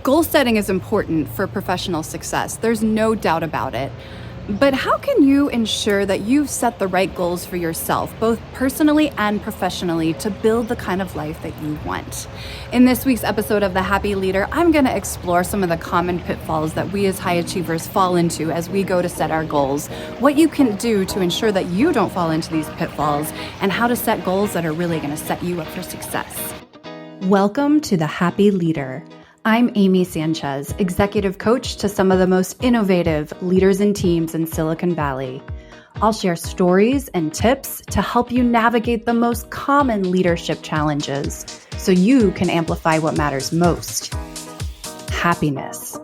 Goal setting is important for professional success. There's no doubt about it. But how can you ensure that you've set the right goals for yourself, both personally and professionally, to build the kind of life that you want? In this week's episode of The Happy Leader, I'm going to explore some of the common pitfalls that we as high achievers fall into as we go to set our goals, what you can do to ensure that you don't fall into these pitfalls, and how to set goals that are really going to set you up for success. Welcome to The Happy Leader. I'm Amy Sanchez, executive coach to some of the most innovative leaders and teams in Silicon Valley. I'll share stories and tips to help you navigate the most common leadership challenges so you can amplify what matters most: happiness.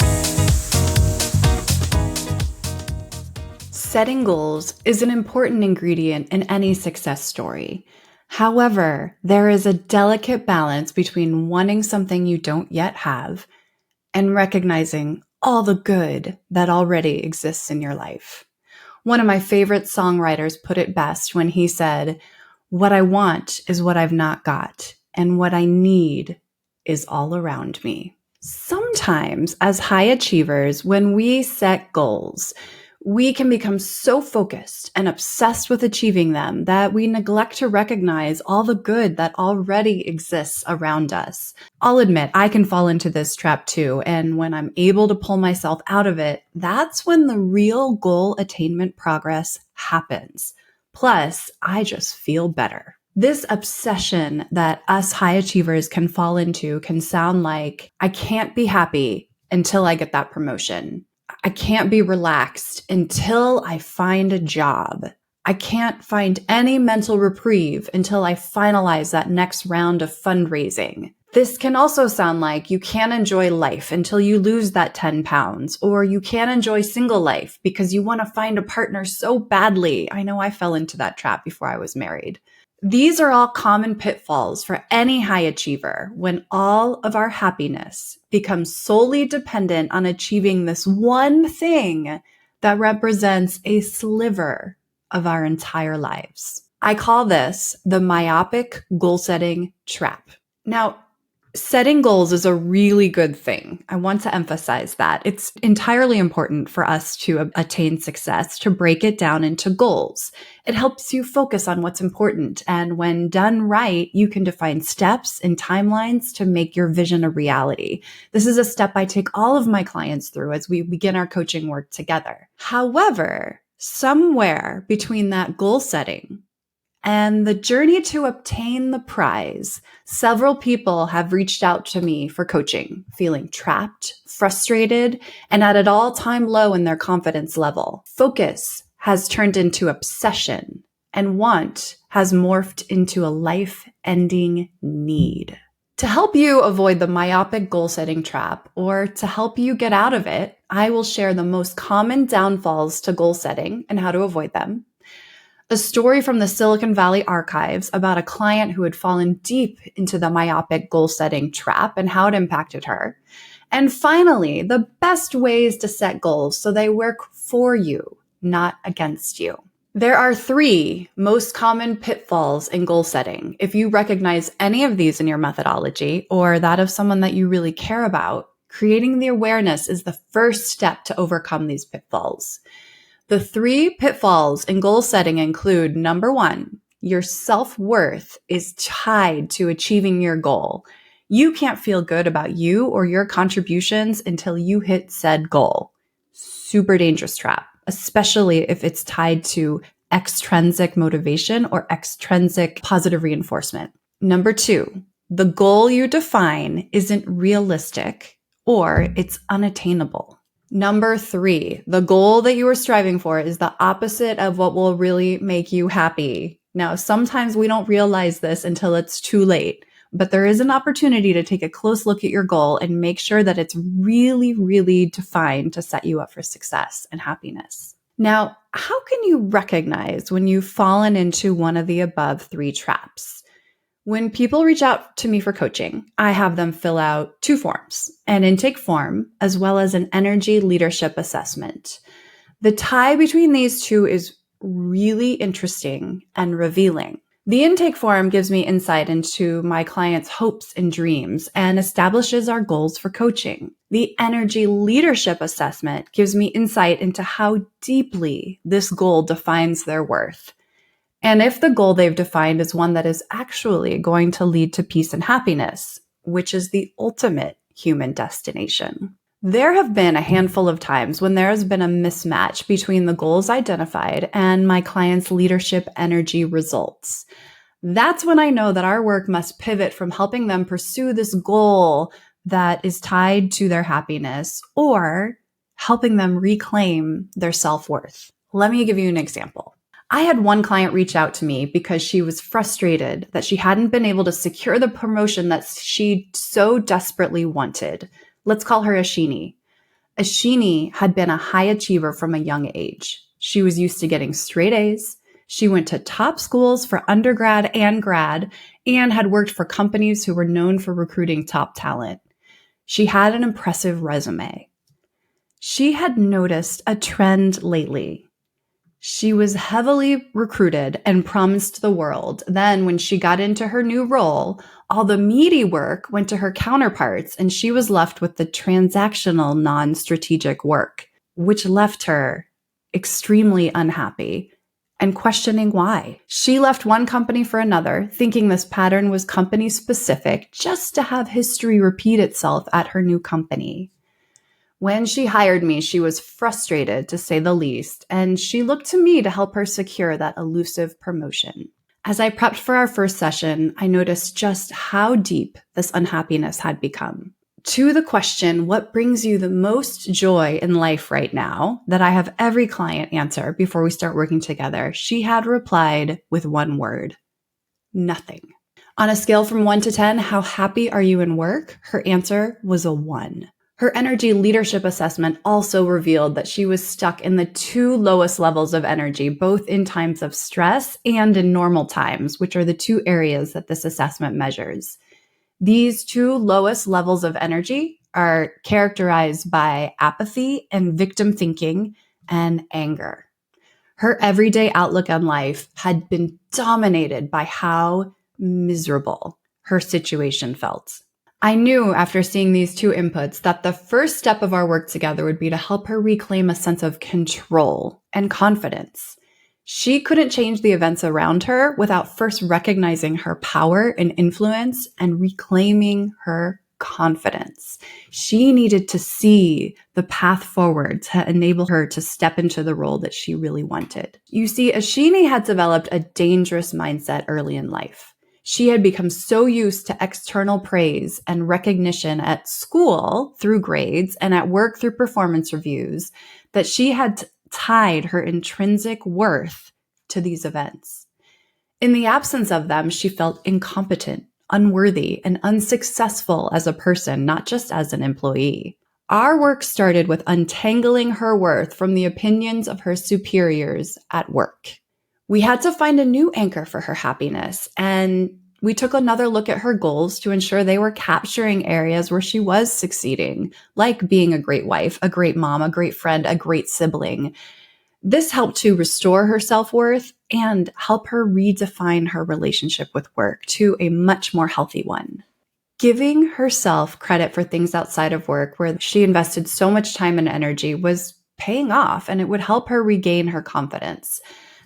Setting goals is an important ingredient in any success story. However, there is a delicate balance between wanting something you don't yet have and recognizing all the good that already exists in your life. One of my favorite songwriters put it best when he said, "What I want is what I've not got, and what I need is all around me." Sometimes, as high achievers, when we set goals, we can become so focused and obsessed with achieving them that we neglect to recognize all the good that already exists around us. I'll admit, I can fall into this trap too, and when I'm able to pull myself out of it, that's when the real goal attainment progress happens. Plus, I just feel better. This obsession that us high achievers can fall into can sound like, I can't be happy until I get that promotion. I can't be relaxed until I find a job. I can't find any mental reprieve until I finalize that next round of fundraising. This can also sound like you can't enjoy life until you lose that 10 pounds, or you can't enjoy single life because you want to find a partner so badly. I know I fell into that trap before I was married. These are all common pitfalls for any high achiever when all of our happiness becomes solely dependent on achieving this one thing that represents a sliver of our entire lives. I call this the myopic goal setting trap. Now, setting goals is a really good thing. I want to emphasize that. It's entirely important for us to attain success, to break it down into goals. It helps you focus on what's important. And when done right, you can define steps and timelines to make your vision a reality. This is a step I take all of my clients through as we begin our coaching work together. However, somewhere between that goal setting and the journey to obtain the prize, several people have reached out to me for coaching, feeling trapped, frustrated, and at an all-time low in their confidence level. Focus has turned into obsession, and want has morphed into a life-ending need. To help you avoid the myopic goal-setting trap, or to help you get out of it, I will share the most common downfalls to goal setting and how to avoid them, a story from the Silicon Valley archives about a client who had fallen deep into the myopic goal-setting trap and how it impacted her. And finally, the best ways to set goals so they work for you, not against you. There are 3 most common pitfalls in goal setting. If you recognize any of these in your methodology or that of someone that you really care about, creating the awareness is the first step to overcome these pitfalls. The 3 pitfalls in goal setting include, number 1, your self-worth is tied to achieving your goal. You can't feel good about you or your contributions until you hit said goal. Super dangerous trap, especially if it's tied to extrinsic motivation or extrinsic positive reinforcement. Number 2, the goal you define isn't realistic or it's unattainable. Number 3, the goal that you are striving for is the opposite of what will really make you happy. Now, sometimes we don't realize this until it's too late, but there is an opportunity to take a close look at your goal and make sure that it's really, really defined to set you up for success and happiness. Now, how can you recognize when you've fallen into one of the above 3 traps? When people reach out to me for coaching, I have them fill out 2 forms, an intake form as well as an energy leadership assessment. The tie between these 2 is really interesting and revealing. The intake form gives me insight into my client's hopes and dreams and establishes our goals for coaching. The energy leadership assessment gives me insight into how deeply this goal defines their worth. And if the goal they've defined is one that is actually going to lead to peace and happiness, which is the ultimate human destination. There have been a handful of times when there has been a mismatch between the goals identified and my client's leadership energy results. That's when I know that our work must pivot from helping them pursue this goal that is tied to their happiness or helping them reclaim their self-worth. Let me give you an example. I had one client reach out to me because she was frustrated that she hadn't been able to secure the promotion that she so desperately wanted. Let's call her Aashini. Aashini had been a high achiever from a young age. She was used to getting straight A's. She went to top schools for undergrad and grad and had worked for companies who were known for recruiting top talent. She had an impressive resume. She had noticed a trend lately. She was heavily recruited and promised the world. Then when she got into her new role, all the meaty work went to her counterparts and she was left with the transactional, non-strategic work, which left her extremely unhappy and questioning why. She left one company for another, thinking this pattern was company specific, just to have history repeat itself at her new company. When she hired me, she was frustrated, to say the least, and she looked to me to help her secure that elusive promotion. As I prepped for our first session, I noticed just how deep this unhappiness had become. To the question, what brings you the most joy in life right now, that I have every client answer before we start working together, she had replied with one word: nothing. On a scale from 1 to 10, how happy are you in work? Her answer was a 1. Her energy leadership assessment also revealed that she was stuck in the 2 lowest levels of energy, both in times of stress and in normal times, which are the 2 areas that this assessment measures. These 2 lowest levels of energy are characterized by apathy and victim thinking and anger. Her everyday outlook on life had been dominated by how miserable her situation felt. I knew after seeing these 2 inputs that the first step of our work together would be to help her reclaim a sense of control and confidence. She couldn't change the events around her without first recognizing her power and influence and reclaiming her confidence. She needed to see the path forward to enable her to step into the role that she really wanted. You see, Aashini had developed a dangerous mindset early in life. She had become so used to external praise and recognition at school through grades and at work through performance reviews that she had tied her intrinsic worth to these events. In the absence of them, she felt incompetent, unworthy, and unsuccessful as a person, not just as an employee. Our work started with untangling her worth from the opinions of her superiors at work. We had to find a new anchor for her happiness, and we took another look at her goals to ensure they were capturing areas where she was succeeding, like being a great wife, a great mom, a great friend, a great sibling. This helped to restore her self-worth and help her redefine her relationship with work to a much more healthy one. Giving herself credit for things outside of work where she invested so much time and energy was paying off, and it would help her regain her confidence.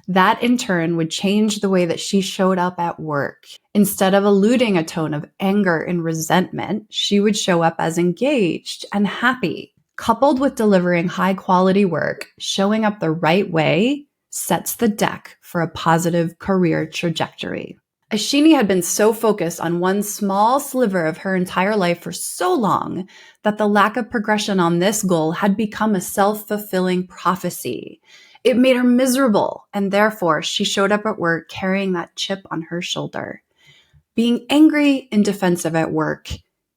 That in turn would change the way that she showed up at work. Instead of eluding a tone of anger and resentment, she would show up as engaged and happy. Coupled with delivering high quality work, showing up the right way sets the deck for a positive career trajectory. Aashini had been so focused on one small sliver of her entire life for so long that the lack of progression on this goal had become a self-fulfilling prophecy. It made her miserable, and therefore she showed up at work carrying that chip on her shoulder. Being angry and defensive at work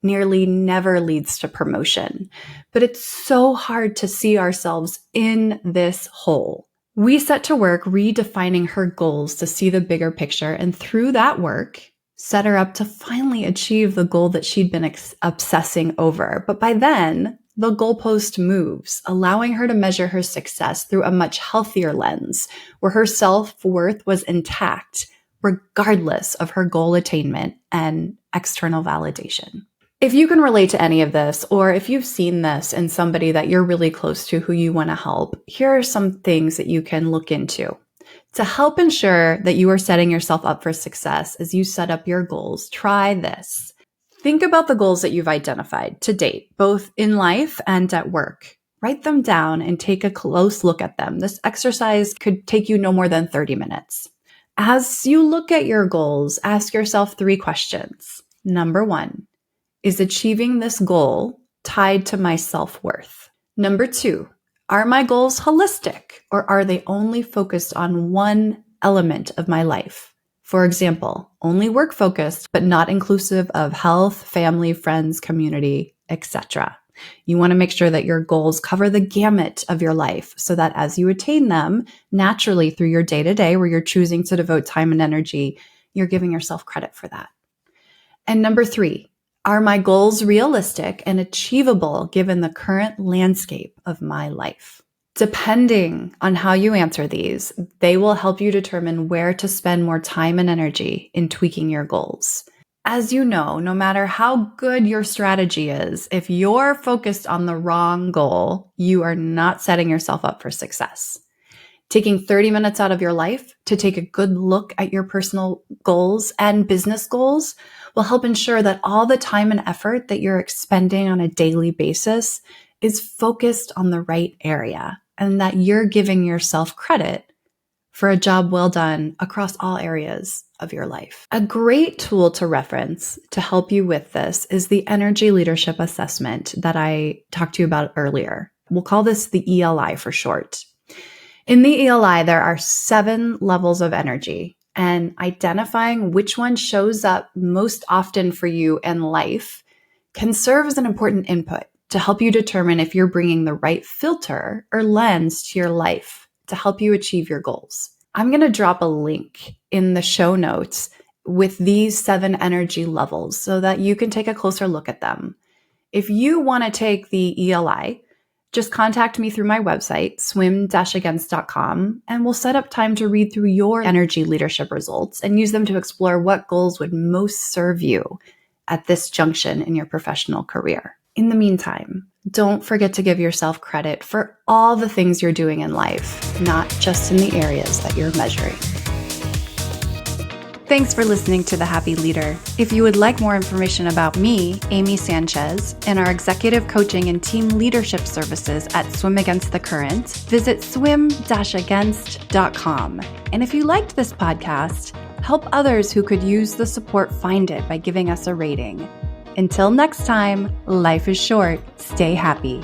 nearly never leads to promotion, but it's so hard to see ourselves in this hole. We set to work redefining her goals to see the bigger picture, and through that work, set her up to finally achieve the goal that she'd been obsessing over. But by then, the goalpost moves, allowing her to measure her success through a much healthier lens, where her self-worth was intact, regardless of her goal attainment and external validation. If you can relate to any of this, or if you've seen this in somebody that you're really close to who you want to help, here are some things that you can look into. To help ensure that you are setting yourself up for success as you set up your goals, try this. Think about the goals that you've identified to date, both in life and at work. Write them down and take a close look at them. This exercise could take you no more than 30 minutes. As you look at your goals, ask yourself 3 questions. Number 1, is achieving this goal tied to my self-worth? Number 2, are my goals holistic, or are they only focused on one element of my life? For example, only work-focused, but not inclusive of health, family, friends, community, etc. You want to make sure that your goals cover the gamut of your life so that as you attain them naturally through your day-to-day where you're choosing to devote time and energy, you're giving yourself credit for that. And number 3, are my goals realistic and achievable given the current landscape of my life? Depending on how you answer these, they will help you determine where to spend more time and energy in tweaking your goals. As you know, no matter how good your strategy is, if you're focused on the wrong goal, you are not setting yourself up for success. Taking 30 minutes out of your life to take a good look at your personal goals and business goals will help ensure that all the time and effort that you're expending on a daily basis is focused on the right area and that you're giving yourself credit for a job well done across all areas of your life. A great tool to reference to help you with this is the Energy Leadership Assessment that I talked to you about earlier. We'll call this the ELI for short. In the ELI, there are 7 levels of energy, and identifying which one shows up most often for you in life can serve as an important input to help you determine if you're bringing the right filter or lens to your life to help you achieve your goals. I'm going to drop a link in the show notes with these 7 energy levels so that you can take a closer look at them. If you want to take the ELI, just contact me through my website, swim-against.com, and we'll set up time to read through your energy leadership results and use them to explore what goals would most serve you at this junction in your professional career. In the meantime, don't forget to give yourself credit for all the things you're doing in life, not just in the areas that you're measuring. Thanks for listening to The Happy Leader. If you would like more information about me, Amy Sanchez, and our executive coaching and team leadership services at Swim Against the Current, visit swim-against.com. And if you liked this podcast, help others who could use the support find it by giving us a rating. Until next time, life is short. Stay happy.